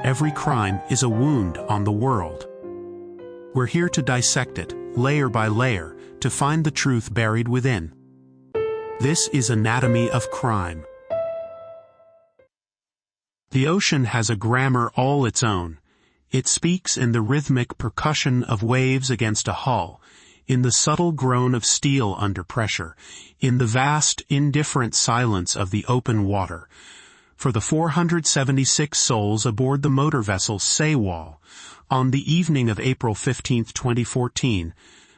every crime is a wound on the world. We're here to dissect it, layer by layer, to find the truth buried within. This is Anatomy of Crime. The ocean has a grammar all its own. It speaks in the rhythmic percussion of waves against a hull, in the subtle groan of steel under pressure, in the vast, indifferent silence of the open water. For the 476 souls aboard the motor vessel Sewol, on the evening of April 15, 2014,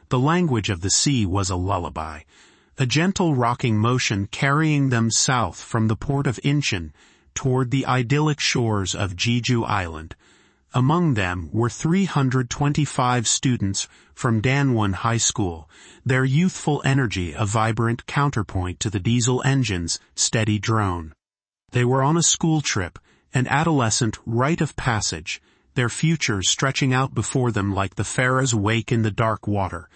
the language of the sea was a lullaby, a gentle rocking motion carrying them south from the port of Incheon toward the idyllic shores of Jeju Island. Among them were 325 students from Danwon High School, their youthful energy a vibrant counterpoint to the diesel engine's steady drone. They were on a school trip, an adolescent rite of passage, their futures stretching out before them like the Pharaoh's wake in the dark water.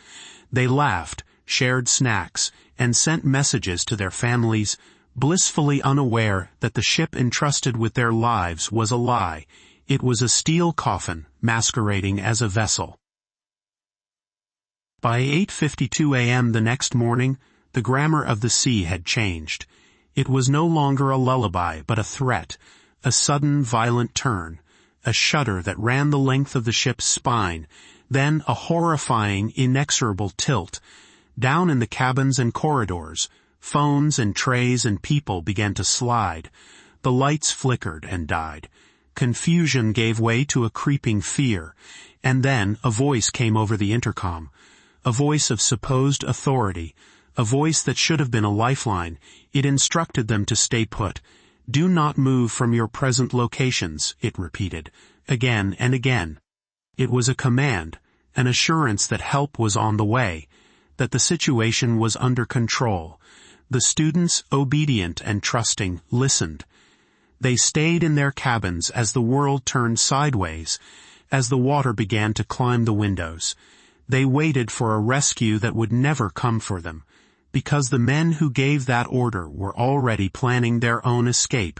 They laughed, shared snacks, and sent messages to their families, blissfully unaware that the ship entrusted with their lives was a lie. It was a steel coffin masquerading as a vessel. By 8:52 a.m. the next morning, the grammar of the sea had changed. It was no longer a lullaby but a threat, a sudden violent turn, a shudder that ran the length of the ship's spine, then a horrifying, inexorable tilt. Down in the cabins and corridors, phones and trays and people began to slide. The lights flickered and died. Confusion gave way to a creeping fear, and then a voice came over the intercom, a voice of supposed authority, a voice that should have been a lifeline. It instructed them to stay put. "Do not move from your present locations," it repeated, again and again. It was a command, an assurance that help was on the way, that the situation was under control. The students, obedient and trusting, listened. They stayed in their cabins as the world turned sideways, as the water began to climb the windows. They waited for a rescue that would never come for them, because the men who gave that order were already planning their own escape.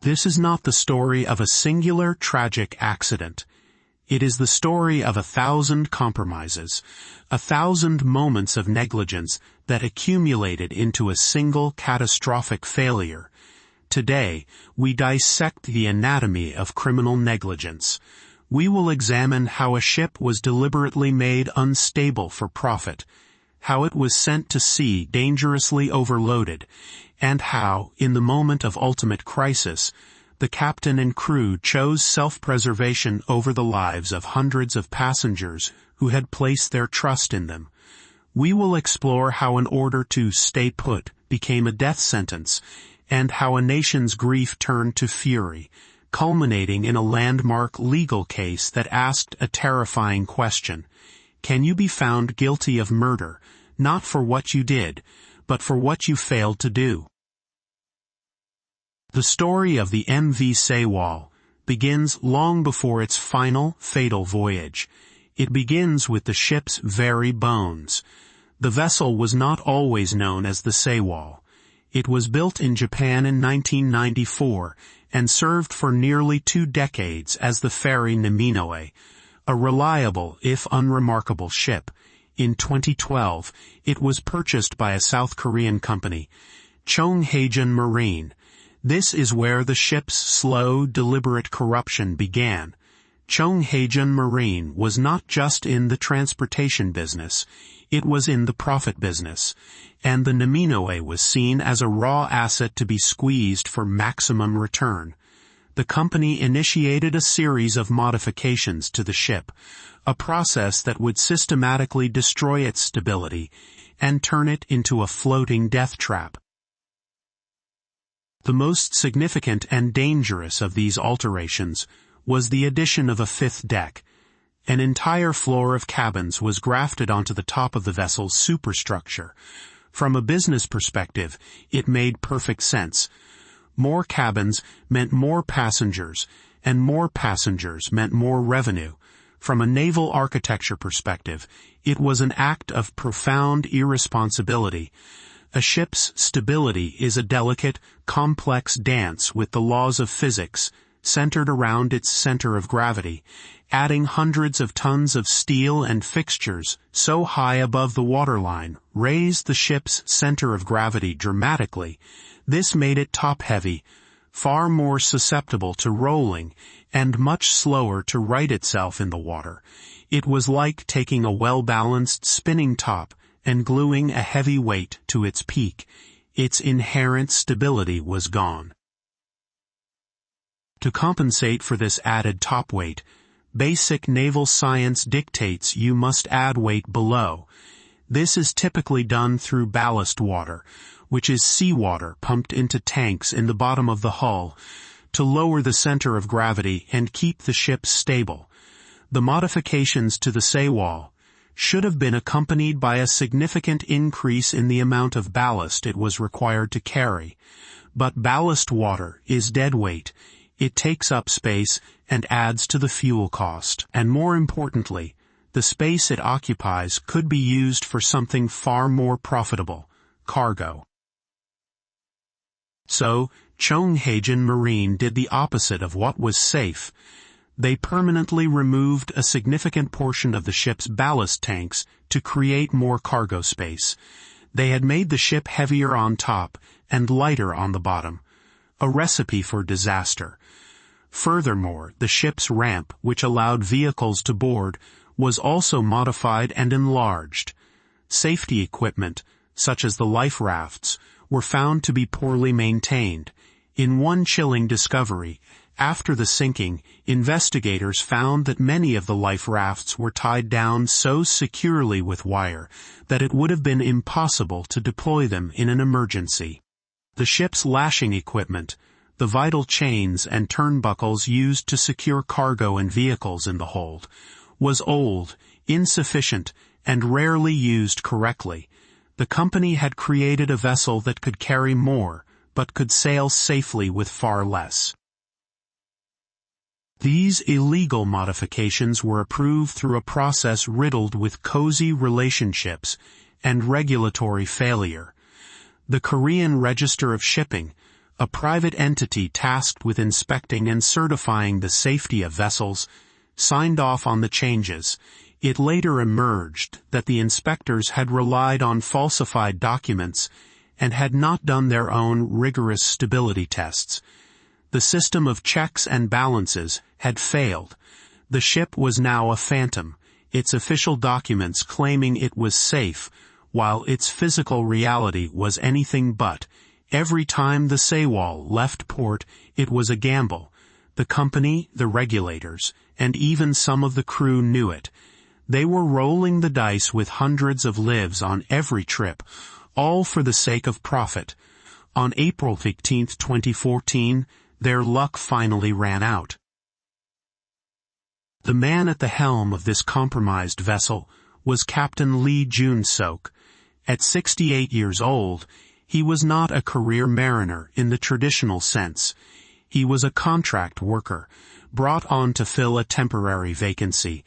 This is not the story of a singular tragic accident. It is the story of 1,000 compromises, 1,000 moments of negligence that accumulated into a single catastrophic failure. Today, we dissect the anatomy of criminal negligence. We will examine how a ship was deliberately made unstable for profit, how it was sent to sea dangerously overloaded, and how, in the moment of ultimate crisis, the captain and crew chose self-preservation over the lives of hundreds of passengers who had placed their trust in them. We will explore how an order to stay put became a death sentence, and how a nation's grief turned to fury, culminating in a landmark legal case that asked a terrifying question: can you be found guilty of murder, not for what you did, but for what you failed to do? The story of the MV Sewol begins long before its final, fatal voyage. It begins with the ship's very bones. The vessel was not always known as the Sewol. It was built in Japan in 1994 and served for nearly 2 decades as the ferry Naminoe, a reliable, if unremarkable ship. In 2012, it was purchased by a South Korean company, Joon-seok Marine. This is where the ship's slow, deliberate corruption began. Joon-seok Marine was not just in the transportation business, it was in the profit business, and the Naminoe was seen as a raw asset to be squeezed for maximum return. The company initiated a series of modifications to the ship, a process that would systematically destroy its stability and turn it into a floating death trap. The most significant and dangerous of these alterations was the addition of a 5th deck. An entire floor of cabins was grafted onto the top of the vessel's superstructure. From a business perspective, it made perfect sense. More cabins meant more passengers, and more passengers meant more revenue. From a naval architecture perspective, it was an act of profound irresponsibility. A ship's stability is a delicate, complex dance with the laws of physics, centered around its center of gravity, adding hundreds of tons of steel and fixtures so high above the waterline raised the ship's center of gravity dramatically. This made it top-heavy, far more susceptible to rolling, and much slower to right itself in the water. It was like taking a well-balanced spinning top and gluing a heavy weight to its peak. Its inherent stability was gone. To compensate for this added top weight, basic naval science dictates you must add weight below. This is typically done through ballast water, which is seawater pumped into tanks in the bottom of the hull, to lower the center of gravity and keep the ship stable. The modifications to the Sewol should have been accompanied by a significant increase in the amount of ballast it was required to carry. But ballast water is dead weight. It takes up space and adds to the fuel cost. And more importantly, the space it occupies could be used for something far more profitable: cargo. So, Chonghaejin Marine did the opposite of what was safe. They permanently removed a significant portion of the ship's ballast tanks to create more cargo space. They had made the ship heavier on top and lighter on the bottom, a recipe for disaster. Furthermore, the ship's ramp, which allowed vehicles to board, was also modified and enlarged. Safety equipment, such as the life rafts, were found to be poorly maintained. In one chilling discovery, after the sinking, investigators found that many of the life rafts were tied down so securely with wire that it would have been impossible to deploy them in an emergency. The ship's lashing equipment, the vital chains and turnbuckles used to secure cargo and vehicles in the hold, was old, insufficient, and rarely used correctly. The company had created a vessel that could carry more, but could sail safely with far less. These illegal modifications were approved through a process riddled with cozy relationships and regulatory failure. The Korean Register of Shipping, a private entity tasked with inspecting and certifying the safety of vessels, signed off on the changes. It later emerged that the inspectors had relied on falsified documents and had not done their own rigorous stability tests. The system of checks and balances had failed. The ship was now a phantom, its official documents claiming it was safe, while its physical reality was anything but. Every time the Sewol left port, it was a gamble. The company, the regulators, and even some of the crew knew it. They were rolling the dice with hundreds of lives on every trip, all for the sake of profit. On April 15, 2014, their luck finally ran out. The man at the helm of this compromised vessel was Captain Lee Joon-seok. At 68 years old, he was not a career mariner in the traditional sense. He was a contract worker, brought on to fill a temporary vacancy.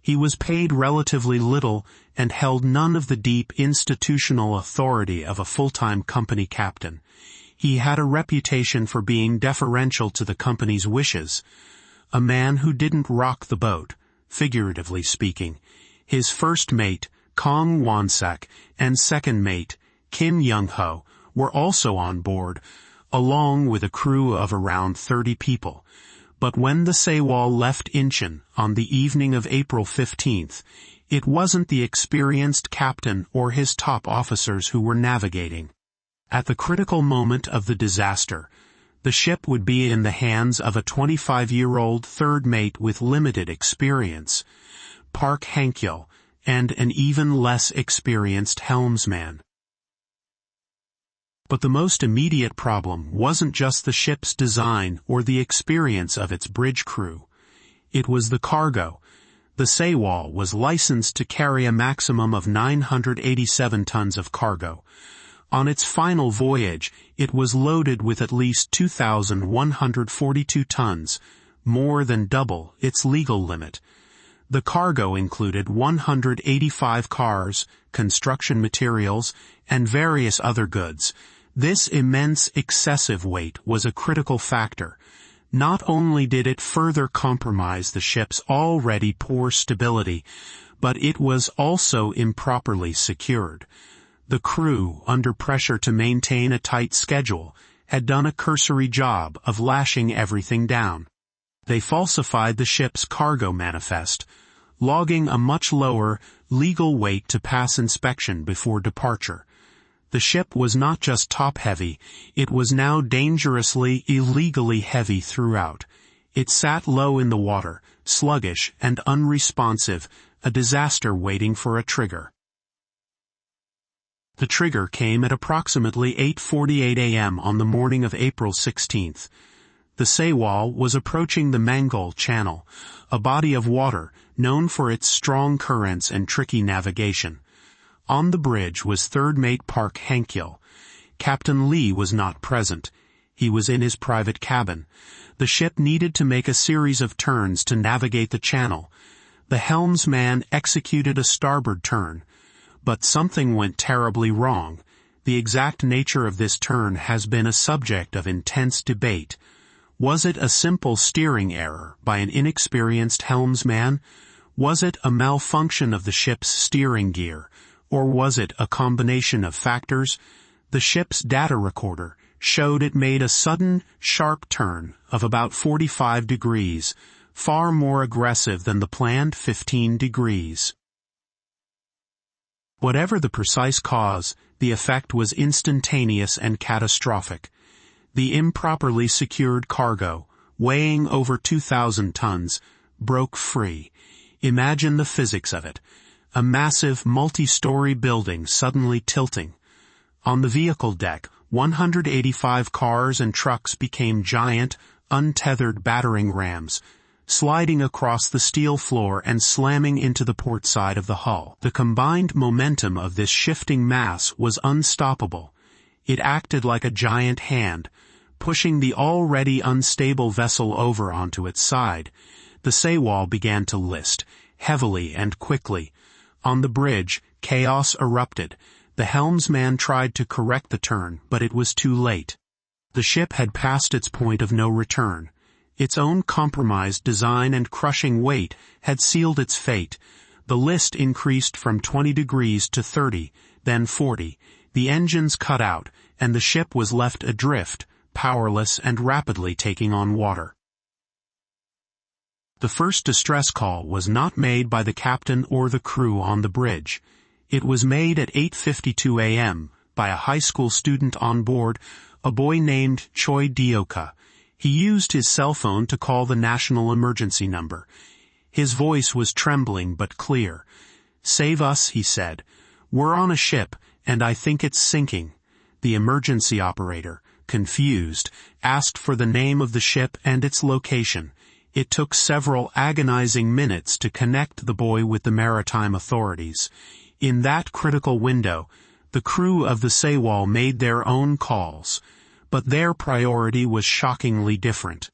He was paid relatively little and held none of the deep institutional authority of a full-time company captain. He had a reputation for being deferential to the company's wishes. A man who didn't rock the boat, figuratively speaking. His first mate, Kong Won-sak, and second mate, Kim Young-ho, were also on board, along with a crew of around 30 people. But when the Sewol left Incheon on the evening of April 15th, it wasn't the experienced captain or his top officers who were navigating. At the critical moment of the disaster, the ship would be in the hands of a 25-year-old third mate with limited experience, Park Hang-kyo, and an even less experienced helmsman. But the most immediate problem wasn't just the ship's design or the experience of its bridge crew. It was the cargo. The Sewol was licensed to carry a maximum of 987 tons of cargo. On its final voyage, it was loaded with at least 2,142 tons, more than double its legal limit. The cargo included 185 cars, construction materials, and various other goods. This immense excessive weight was a critical factor. Not only did it further compromise the ship's already poor stability, but it was also improperly secured. The crew, under pressure to maintain a tight schedule, had done a cursory job of lashing everything down. They falsified the ship's cargo manifest, logging a much lower, legal weight to pass inspection before departure. The ship was not just top-heavy, it was now dangerously, illegally heavy throughout. It sat low in the water, sluggish and unresponsive, a disaster waiting for a trigger. The trigger came at approximately 8:48 a.m. on the morning of April 16th. The Sewol was approaching the Mangol Channel, a body of water known for its strong currents and tricky navigation. On the bridge was third mate Park Hang-kil. Captain Lee was not present. He was in his private cabin. The ship needed to make a series of turns to navigate the channel. The helmsman executed a starboard turn. But something went terribly wrong. The exact nature of this turn has been a subject of intense debate. Was it a simple steering error by an inexperienced helmsman? Was it a malfunction of the ship's steering gear? Or was it a combination of factors? The ship's data recorder showed it made a sudden, sharp turn of about 45 degrees, far more aggressive than the planned 15 degrees. Whatever the precise cause, the effect was instantaneous and catastrophic. The improperly secured cargo, weighing over 2,000 tons, broke free. Imagine the physics of it. A massive, multi-story building suddenly tilting. On the vehicle deck, 185 cars and trucks became giant, untethered battering rams, sliding across the steel floor and slamming into the port side of the hull. The combined momentum of this shifting mass was unstoppable. It acted like a giant hand, pushing the already unstable vessel over onto its side. The Sewol began to list, heavily and quickly. On the bridge, chaos erupted. The helmsman tried to correct the turn, but it was too late. The ship had passed its point of no return. Its own compromised design and crushing weight had sealed its fate. The list increased from 20 degrees to 30, then 40. The engines cut out, and the ship was left adrift, powerless and rapidly taking on water. The first distress call was not made by the captain or the crew on the bridge. It was made at 8:52 a.m. by a high school student on board, a boy named Choi Dioka. He used his cell phone to call the national emergency number. His voice was trembling but clear. "Save us," he said. "We're on a ship, and I think it's sinking." The emergency operator, confused, asked for the name of the ship and its location. It took several agonizing minutes to connect the boy with the maritime authorities. In that critical window, the crew of the Sewol made their own calls. But their priority was shockingly different.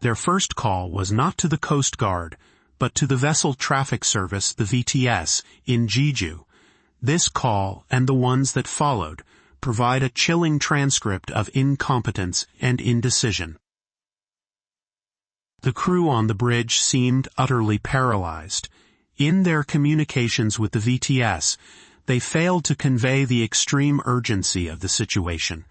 Their first call was not to the Coast Guard, but to the Vessel Traffic Service, the VTS, in Jeju. This call, and the ones that followed, provide a chilling transcript of incompetence and indecision. The crew on the bridge seemed utterly paralyzed. In their communications with the VTS, they failed to convey the extreme urgency of the situation.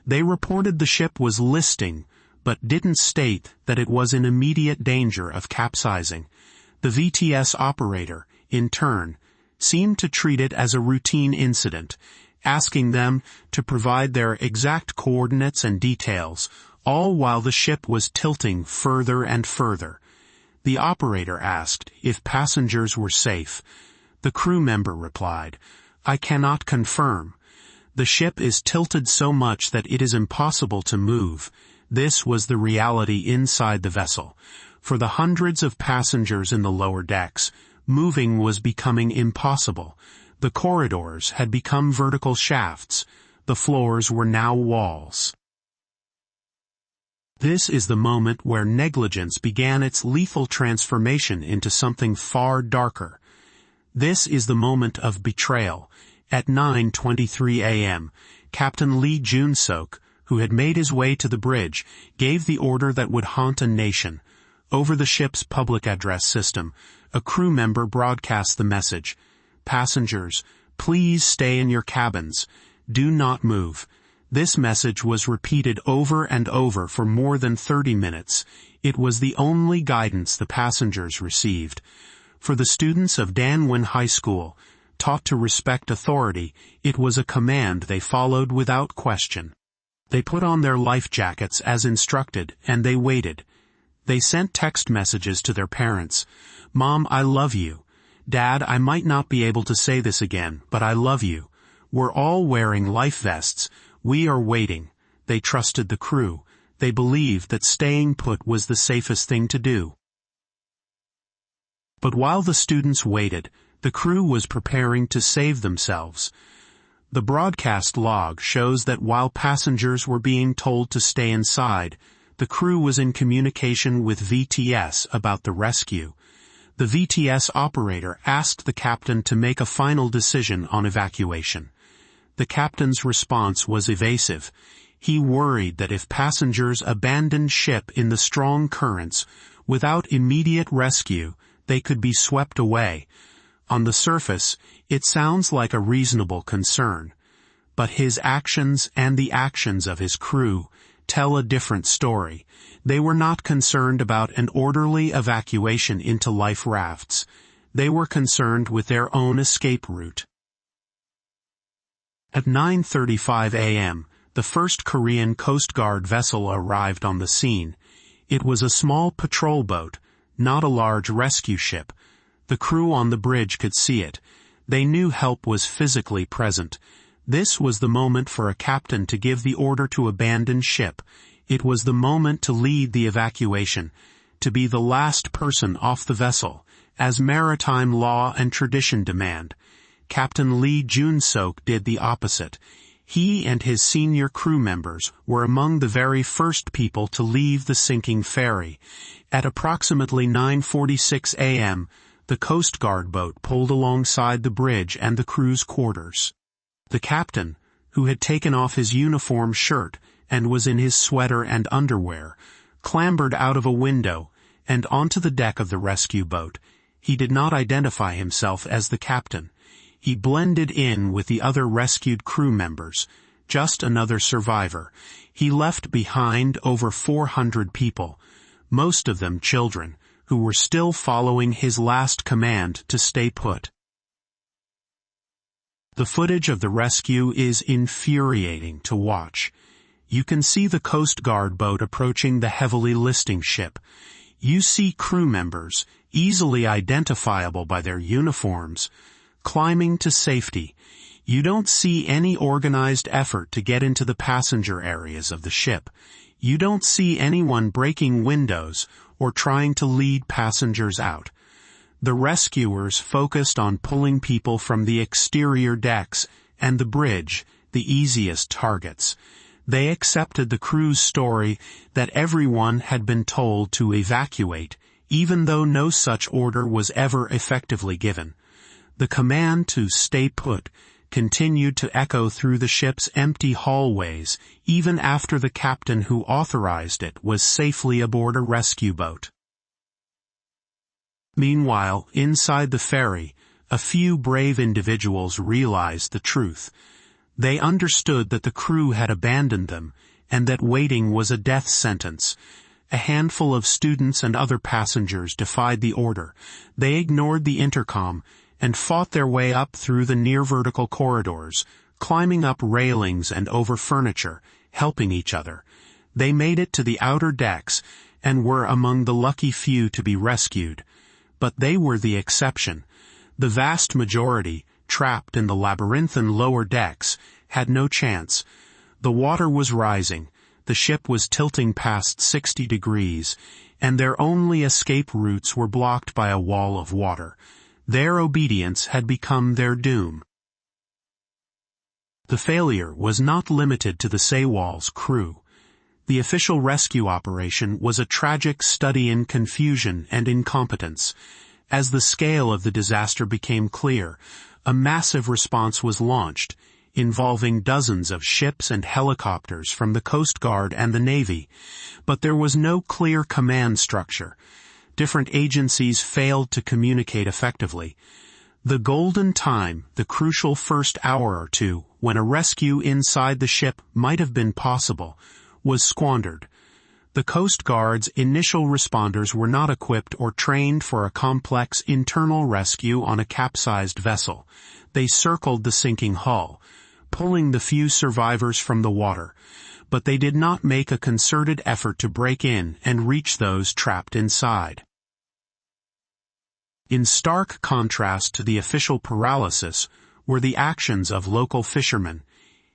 They reported the ship was listing, but didn't state that it was in immediate danger of capsizing. The VTS operator, in turn, seemed to treat it as a routine incident, asking them to provide their exact coordinates and details, all while the ship was tilting further and further. The operator asked if passengers were safe. The crew member replied, "I cannot confirm. The ship is tilted so much that it is impossible to move." This was the reality inside the vessel. For the hundreds of passengers in the lower decks, moving was becoming impossible. The corridors had become vertical shafts. The floors were now walls. This is the moment where negligence began its lethal transformation into something far darker. This is the moment of betrayal. At 9:23 a.m., Captain Lee Joon-seok, who had made his way to the bridge, gave the order that would haunt a nation. Over the ship's public address system, a crew member broadcast the message, "Passengers, please stay in your cabins. Do not move." This message was repeated over and over for more than 30 minutes. It was the only guidance the passengers received. For the students of Danwon High School, taught to respect authority, it was a command they followed without question. They put on their life jackets as instructed, and they waited. They sent text messages to their parents. "Mom, I love you. Dad, I might not be able to say this again, but I love you. We're all wearing life vests. We are waiting." They trusted the crew. They believed that staying put was the safest thing to do. But while the students waited, the crew was preparing to save themselves. The broadcast log shows that while passengers were being told to stay inside, the crew was in communication with VTS about the rescue. The VTS operator asked the captain to make a final decision on evacuation. The captain's response was evasive. He worried that if passengers abandoned ship in the strong currents, without immediate rescue, they could be swept away. On the surface, it sounds like a reasonable concern. But his actions and the actions of his crew tell a different story. They were not concerned about an orderly evacuation into life rafts. They were concerned with their own escape route. At 9:35 a.m., the first Korean Coast Guard vessel arrived on the scene. It was a small patrol boat, not a large rescue ship. The crew on the bridge could see it. They knew help was physically present. This was the moment for a captain to give the order to abandon ship. It was the moment to lead the evacuation, to be the last person off the vessel, as maritime law and tradition demand. Captain Lee Joon-seok did the opposite. He and his senior crew members were among the very first people to leave the sinking ferry. At approximately 9:46 a.m., the Coast Guard boat pulled alongside the bridge and the crew's quarters. The captain, who had taken off his uniform shirt and was in his sweater and underwear, clambered out of a window and onto the deck of the rescue boat. He did not identify himself as the captain. He blended in with the other rescued crew members, just another survivor. He left behind over 400 people, most of them children, who were still following his last command to stay put. The footage of the rescue is infuriating to watch. You can see the Coast Guard boat approaching the heavily listing ship. You see crew members, easily identifiable by their uniforms, climbing to safety. You don't see any organized effort to get into the passenger areas of the ship. You don't see anyone breaking windows or trying to lead passengers out. The rescuers focused on pulling people from the exterior decks and the bridge, the easiest targets. They accepted the crew's story that everyone had been told to evacuate, even though no such order was ever effectively given. The command to stay put continued to echo through the ship's empty hallways, even after the captain who authorized it was safely aboard a rescue boat. Meanwhile, inside the ferry, a few brave individuals realized the truth. They understood that the crew had abandoned them, and that waiting was a death sentence. A handful of students and other passengers defied the order. They ignored the intercom and fought their way up through the near-vertical corridors, climbing up railings and over furniture, helping each other. They made it to the outer decks and were among the lucky few to be rescued. But they were the exception. The vast majority, trapped in the labyrinthine lower decks, had no chance. The water was rising, the ship was tilting past 60 degrees, and their only escape routes were blocked by a wall of water. Their obedience had become their doom. The failure was not limited to the Sewol's crew. The official rescue operation was a tragic study in confusion and incompetence. As the scale of the disaster became clear, a massive response was launched. involving dozens of ships and helicopters from the Coast Guard and the Navy, but there was no clear command structure. Different agencies failed to communicate effectively. The golden time, the crucial first hour or two, when a rescue inside the ship might have been possible, was squandered. The Coast Guard's initial responders were not equipped or trained for a complex internal rescue on a capsized vessel. They circled the sinking hull, pulling the few survivors from the water, but they did not make a concerted effort to break in and reach those trapped inside. In stark contrast to the official paralysis were the actions of local fishermen.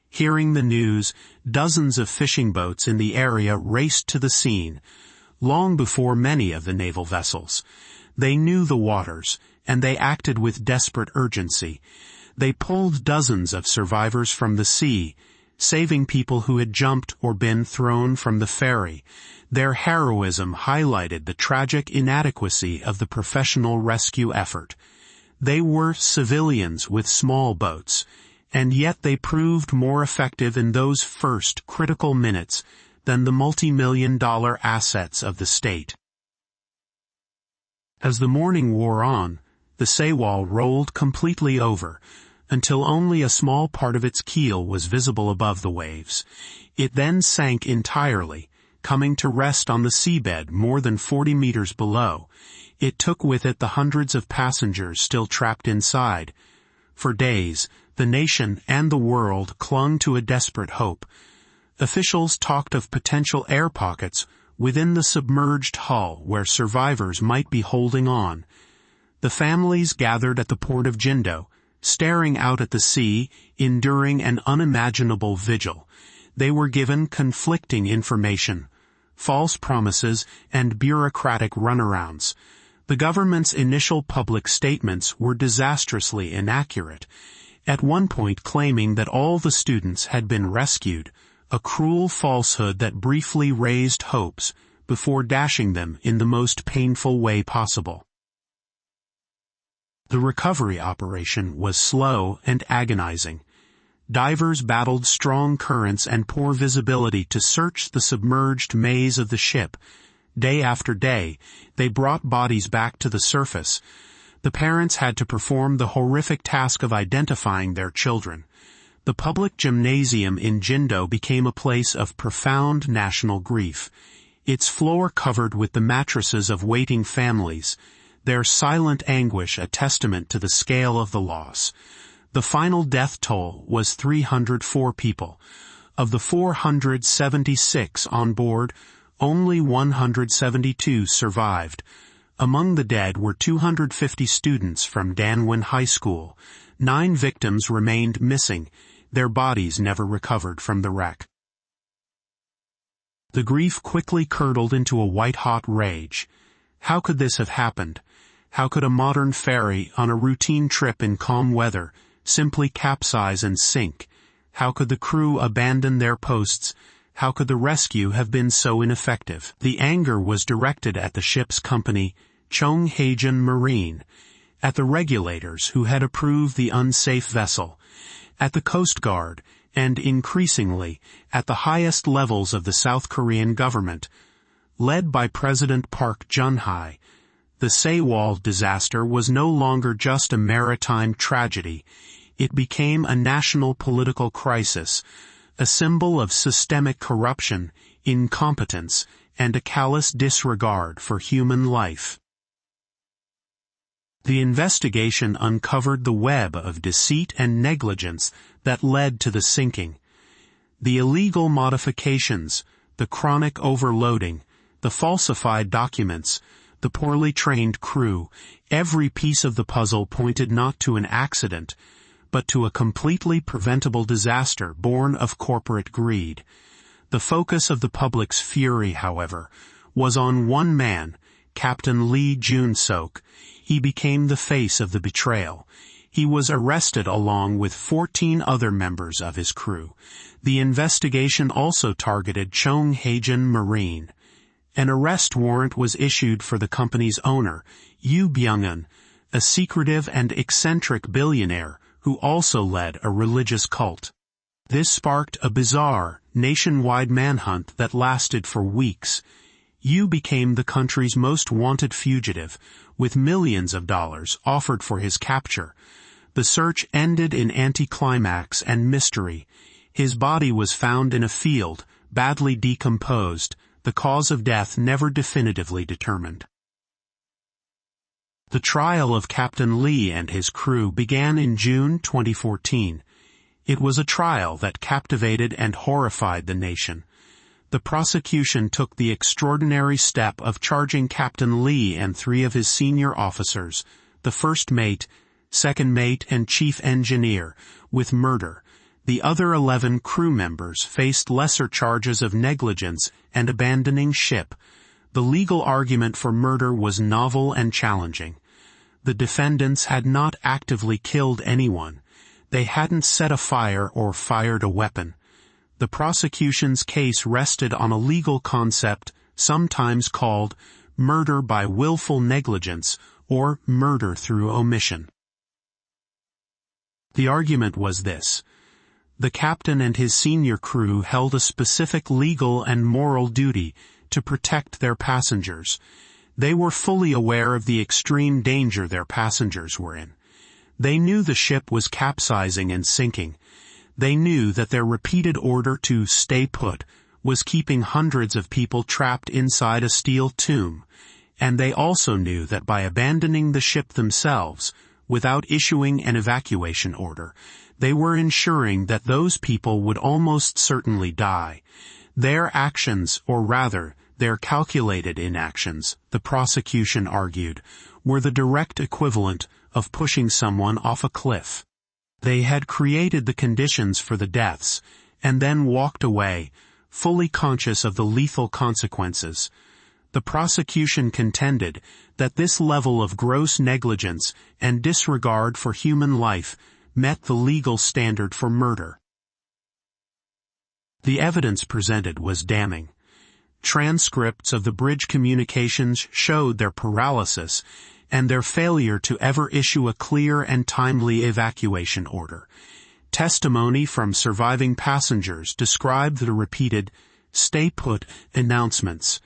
Hearing the news, dozens of fishing boats in the area raced to the scene, long before many of the naval vessels. They knew the waters, and they acted with desperate urgency. They pulled dozens of survivors from the sea, saving people who had jumped or been thrown from the ferry. Their heroism highlighted the tragic inadequacy of the professional rescue effort. They were civilians with small boats, and yet they proved more effective in those first critical minutes than the multi-million-dollar assets of the state. As the morning wore on, the Sewol rolled completely over, until only a small part of its keel was visible above the waves. It then sank entirely, coming to rest on the seabed more than 40 meters below. It took with it the hundreds of passengers still trapped inside. For days, the nation and the world clung to a desperate hope. Officials talked of potential air pockets within the submerged hull where survivors might be holding on. The families gathered at the port of Jindo, staring out at the sea, enduring an unimaginable vigil. They were given conflicting information, false promises, and bureaucratic runarounds. The government's initial public statements were disastrously inaccurate, at one point claiming that all the students had been rescued, a cruel falsehood that briefly raised hopes before dashing them in the most painful way possible. The recovery operation was slow and agonizing. Divers battled strong currents and poor visibility to search the submerged maze of the ship. Day after day, they brought bodies back to the surface. The parents had to perform the horrific task of identifying their children. The public gymnasium in Jindo became a place of profound national grief, its floor covered with the mattresses of waiting families, their silent anguish a testament to the scale of the loss. The final death toll was 304 people. Of the 476 on board, only 172 survived. Among the dead were 250 students from Danwon High School. 9 victims remained missing. Their bodies never recovered from the wreck. The grief quickly curdled into a white-hot rage. How could this have happened? How could a modern ferry, on a routine trip in calm weather, simply capsize and sink? How could the crew abandon their posts? How could the rescue have been so ineffective? The anger was directed at the ship's company, Joon-seok Marine, at the regulators who had approved the unsafe vessel, at the Coast Guard, and increasingly, at the highest levels of the South Korean government. Led by President Park Geun-hye, the Sewol disaster was no longer just a maritime tragedy. It became a national political crisis, a symbol of systemic corruption, incompetence, and a callous disregard for human life. The investigation uncovered the web of deceit and negligence that led to the sinking. The illegal modifications, the chronic overloading, the falsified documents, the poorly trained crew, every piece of the puzzle pointed not to an accident, but to a completely preventable disaster born of corporate greed. The focus of the public's fury, however, was on one man, Captain Lee Joon-seok. He became the face of the betrayal. He was arrested along with 14 other members of his crew. The investigation also targeted Joon-seok Marine. An arrest warrant was issued for the company's owner, Yoo Byung-un, a secretive and eccentric billionaire who also led a religious cult. This sparked a bizarre, nationwide manhunt that lasted for weeks. Yu became the country's most wanted fugitive, with millions of dollars offered for his capture. The search ended in anticlimax and mystery. His body was found in a field, badly decomposed, the cause of death never definitively determined. The trial of Captain Lee and his crew began in June 2014. It was a trial that captivated and horrified the nation. The prosecution took the extraordinary step of charging Captain Lee and 3 of his senior officers, the first mate, second mate and chief engineer, with murder. The other 11 crew members faced lesser charges of negligence and abandoning ship. The legal argument for murder was novel and challenging. The defendants had not actively killed anyone. They hadn't set a fire or fired a weapon. The prosecution's case rested on a legal concept sometimes called murder by willful negligence or murder through omission. The argument was this: the captain and his senior crew held a specific legal and moral duty to protect their passengers. They were fully aware of the extreme danger their passengers were in. They knew the ship was capsizing and sinking. They knew that their repeated order to stay put was keeping hundreds of people trapped inside a steel tomb. And they also knew that by abandoning the ship themselves, without issuing an evacuation order, they were ensuring that those people would almost certainly die. Their actions, or rather, their calculated inactions, the prosecution argued, were the direct equivalent of pushing someone off a cliff. They had created the conditions for the deaths, and then walked away, fully conscious of the lethal consequences. The prosecution contended that this level of gross negligence and disregard for human life met the legal standard for murder. The evidence presented was damning. Transcripts of the bridge communications showed their paralysis and their failure to ever issue a clear and timely evacuation order. Testimony from surviving passengers described the repeated, "stay put" announcements.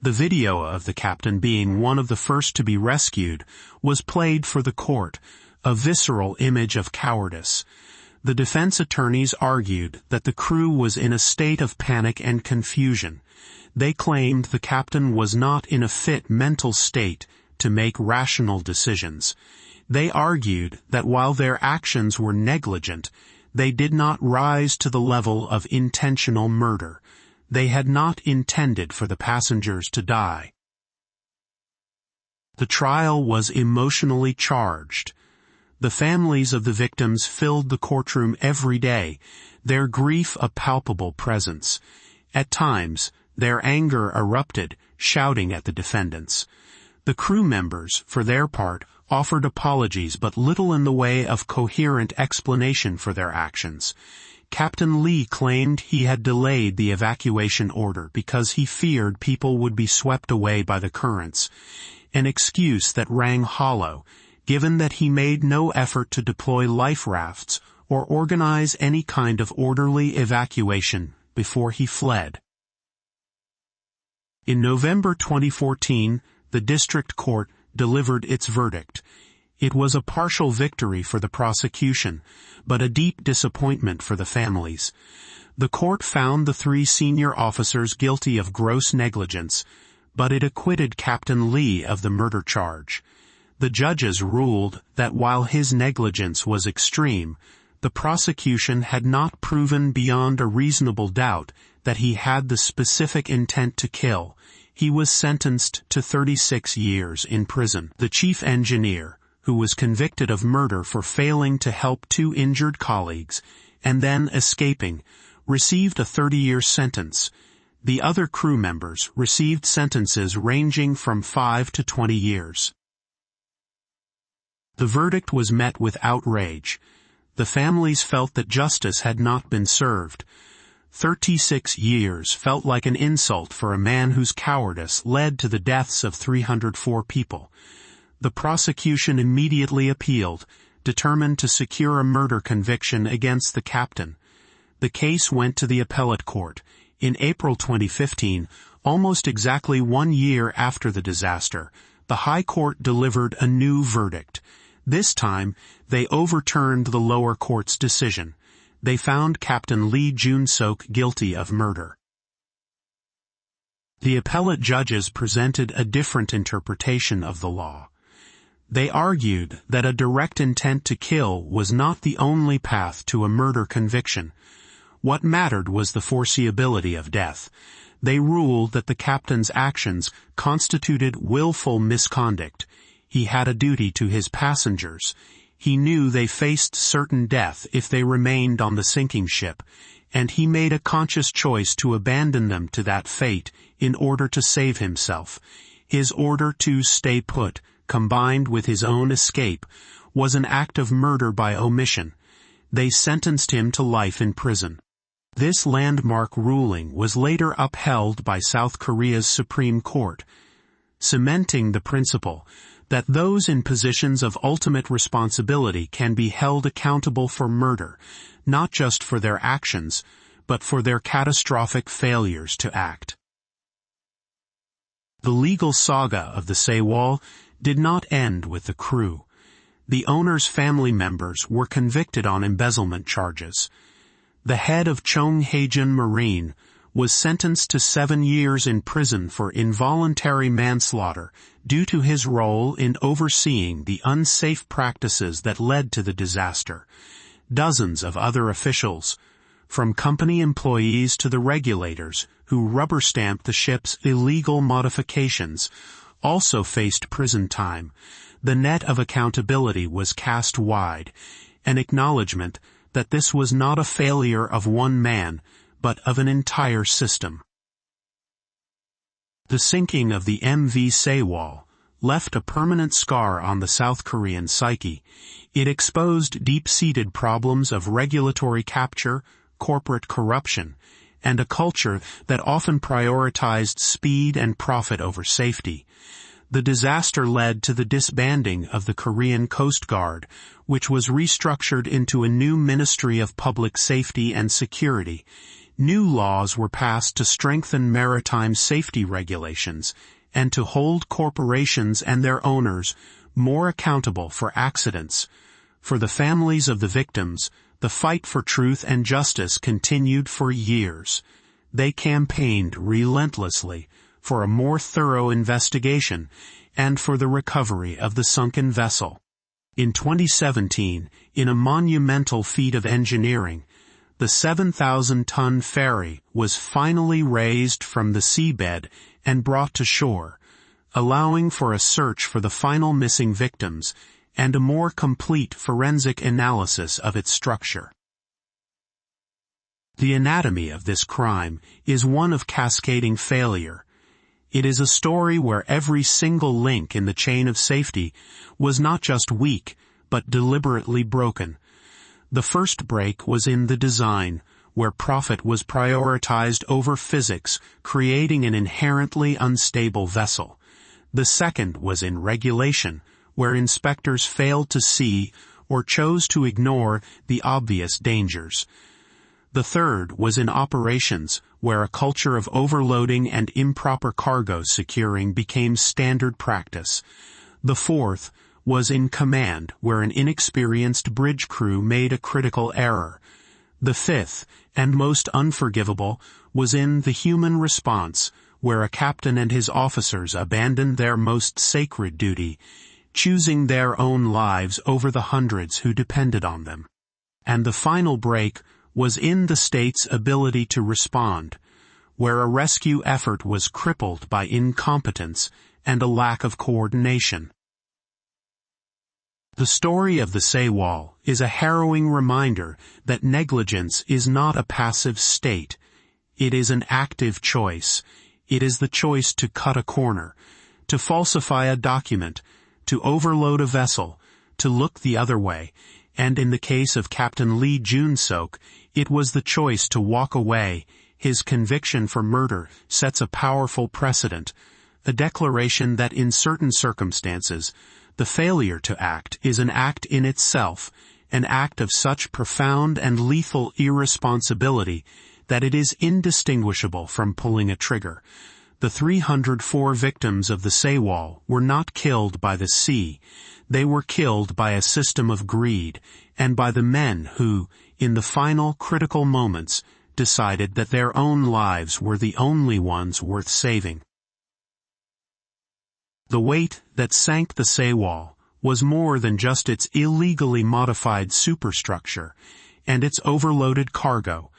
The video of the captain being one of the first to be rescued was played for the court, a visceral image of cowardice. The defense attorneys argued that the crew was in a state of panic and confusion. They claimed the captain was not in a fit mental state to make rational decisions. They argued that while their actions were negligent, they did not rise to the level of intentional murder. They had not intended for the passengers to die. The trial was emotionally charged. The families of the victims filled the courtroom every day, their grief a palpable presence. At times, their anger erupted, shouting at the defendants. The crew members, for their part, offered apologies but little in the way of coherent explanation for their actions. Captain Lee claimed he had delayed the evacuation order because he feared people would be swept away by the currents, an excuse that rang hollow, given that he made no effort to deploy life rafts or organize any kind of orderly evacuation before he fled. In November 2014, the district court delivered its verdict. It was a partial victory for the prosecution, but a deep disappointment for the families. The court found the 3 senior officers guilty of gross negligence, but it acquitted Captain Lee of the murder charge. The judges ruled that while his negligence was extreme, the prosecution had not proven beyond a reasonable doubt that he had the specific intent to kill. He was sentenced to 36 years in prison. The chief engineer, who was convicted of murder for failing to help 2 injured colleagues and then escaping, received a 30-year sentence. The other crew members received sentences ranging from 5 to 20 years. The verdict was met with outrage. The families felt that justice had not been served. 36 years felt like an insult for a man whose cowardice led to the deaths of 304 people. The prosecution immediately appealed, determined to secure a murder conviction against the captain. The case went to the appellate court. In April 2015, almost exactly 1 year after the disaster, the High Court delivered a new verdict. This time, they overturned the lower court's decision. They found Captain Lee Joon-seok guilty of murder. The appellate judges presented a different interpretation of the law. They argued that a direct intent to kill was not the only path to a murder conviction. What mattered was the foreseeability of death. They ruled that the captain's actions constituted willful misconduct. He had a duty to his passengers. He knew they faced certain death if they remained on the sinking ship, and he made a conscious choice to abandon them to that fate in order to save himself. His order to stay put, combined with his own escape, was an act of murder by omission. They sentenced him to life in prison. This landmark ruling was later upheld by South Korea's Supreme Court, cementing the principle that those in positions of ultimate responsibility can be held accountable for murder, not just for their actions, but for their catastrophic failures to act. The legal saga of the Sewol did not end with the crew. The owner's family members were convicted on embezzlement charges. The head of Chonghaejin Marine was sentenced to 7 years in prison for involuntary manslaughter due to his role in overseeing the unsafe practices that led to the disaster. Dozens of other officials, from company employees to the regulators who rubber-stamped the ship's illegal modifications, also faced prison time. The net of accountability was cast wide, an acknowledgement that this was not a failure of one man, but of an entire system. The sinking of the MV Sewol left a permanent scar on the South Korean psyche. It exposed deep-seated problems of regulatory capture, corporate corruption, and a culture that often prioritized speed and profit over safety. The disaster led to the disbanding of the Korean Coast Guard, which was restructured into a new Ministry of Public Safety and Security. New laws were passed to strengthen maritime safety regulations and to hold corporations and their owners more accountable for accidents. For the families of the victims, the fight for truth and justice continued for years. They campaigned relentlessly for a more thorough investigation and for the recovery of the sunken vessel. In 2017, in a monumental feat of engineering, the 7,000-ton ferry was finally raised from the seabed and brought to shore, allowing for a search for the final missing victims and a more complete forensic analysis of its structure. The anatomy of this crime is one of cascading failure. It is a story where every single link in the chain of safety was not just weak, but deliberately broken. The first break was in the design, where profit was prioritized over physics, creating an inherently unstable vessel. The second was in regulation, where inspectors failed to see or chose to ignore the obvious dangers. The third was in operations, where a culture of overloading and improper cargo securing became standard practice. The fourth was in command, where an inexperienced bridge crew made a critical error. The fifth, and most unforgivable, was in the human response, where a captain and his officers abandoned their most sacred duty, choosing their own lives over the hundreds who depended on them. And the final break was in the state's ability to respond, where a rescue effort was crippled by incompetence and a lack of coordination. The story of the Sewol is a harrowing reminder that negligence is not a passive state. It is an active choice. It is the choice to cut a corner, to falsify a document, to overload a vessel, to look the other way, and in the case of Captain Lee Joon-seok, it was the choice to walk away. His conviction for murder sets a powerful precedent, a declaration that in certain circumstances, The failure to act is an act in itself, an act of such profound and lethal irresponsibility that it is indistinguishable from pulling a trigger. The 304 victims of the Sewol were not killed by the sea. They were killed by a system of greed, and by the men who, in the final critical moments, decided that their own lives were the only ones worth saving. The weight that sank the Sewol was more than just its illegally modified superstructure and its overloaded cargo.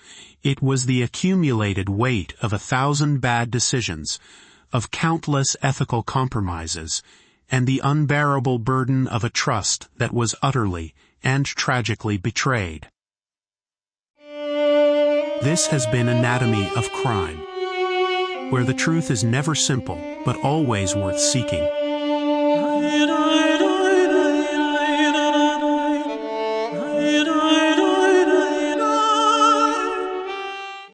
It was the accumulated weight of 1,000 bad decisions, of countless ethical compromises, and the unbearable burden of a trust that was utterly and tragically betrayed. This has been Anatomy of Crime, where the truth is never simple, but always worth seeking.